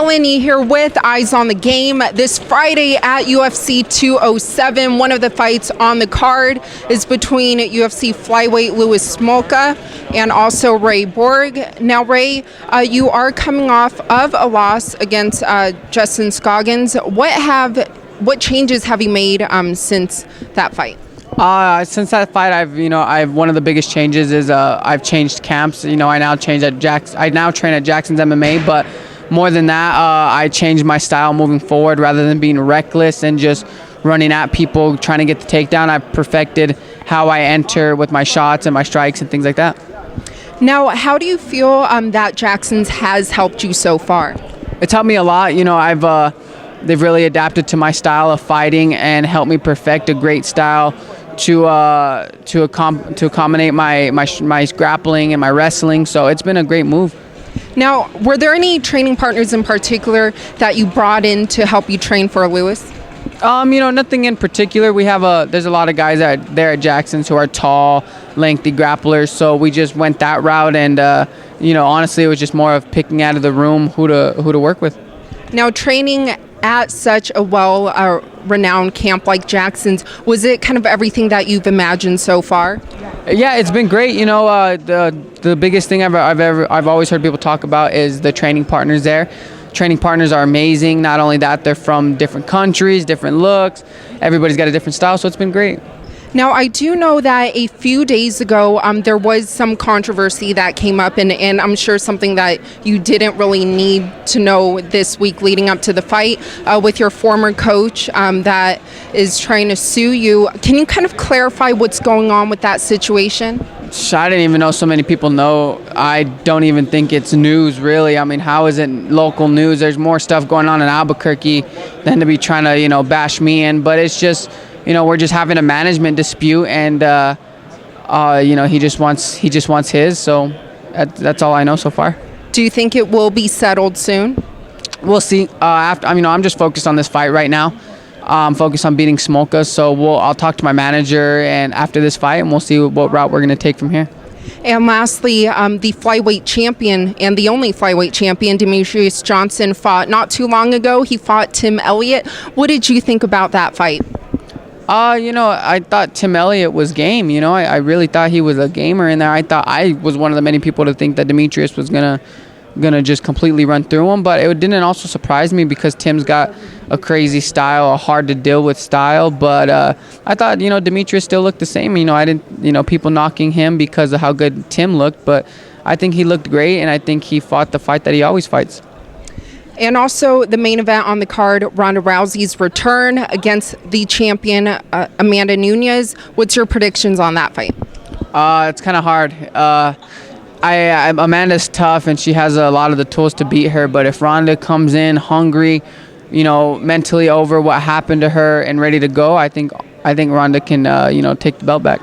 Helen here with Eyes on the Game. This Friday at UFC 207, one of the fights on the card is between UFC Flyweight Louis Smolka and also Ray Borg. Now, Ray, you are coming off of a loss against Justin Scoggins. What changes have you made since that fight? Since that fight, I've one of the biggest changes is I've changed camps. I now train at Jackson's MMA, but more than that, I changed my style moving forward. Rather than being reckless and just running at people trying to get the takedown, I perfected how I enter with my shots and my strikes and things like that. Now, how do you feel that Jackson's has helped you so far? It's helped me a lot. They've really adapted to my style of fighting and helped me perfect a great style to accommodate my grappling and my wrestling. So it's been a great move. Now, were there any training partners in particular that you brought in to help you train for Louis? Nothing in particular. There's a lot of guys there at Jackson's who are tall, lengthy grapplers. So we just went that route, and honestly, it was just more of picking out of the room who to work with. Now, training at such a renowned camp like Jackson's, was it kind of everything that you've imagined so far? Yeah, it's been great. The biggest thing I've always heard people talk about is the training partners there. Training partners are amazing. Not only that, they're from different countries, different looks. Everybody's got a different style, so it's been great. Now, I do know that a few days ago, there was some controversy that came up, and I'm sure something that you didn't really need to know this week leading up to the fight with your former coach that is trying to sue you. Can you kind of clarify what's going on with that situation? I didn't even know so many people know. I don't even think it's news, really. I mean, how is it local news? There's more stuff going on in Albuquerque than to be trying to, bash me in. But it's just, we're just having a management dispute, and he just wants his. So that's all I know so far. Do you think it will be settled soon? We'll see. I'm just focused on this fight right now. I'm focused on beating Smolka, so I'll talk to my manager and after this fight, and we'll see what route we're going to take from here. And lastly, the flyweight champion and the only flyweight champion, Demetrius Johnson, fought not too long ago. He fought Tim Elliott. What did you think about that fight? I thought Tim Elliott was game. I really thought he was a gamer in there. I thought I was one of the many people to think that Demetrius was gonna just completely run through him, but it didn't also surprise me because Tim's got a crazy style, a hard to deal with style. But I thought Demetrius still looked the same. I didn't people knocking him because of how good Tim looked, but I think he looked great, and I think he fought the fight that he always fights. And also the main event on the card, Ronda Rousey's return against the champion Amanda Nunes. What's your predictions on that fight? It's kind of hard. Amanda's tough, and she has a lot of the tools to beat her. But if Ronda comes in hungry, mentally over what happened to her and ready to go, I think Ronda can take the belt back.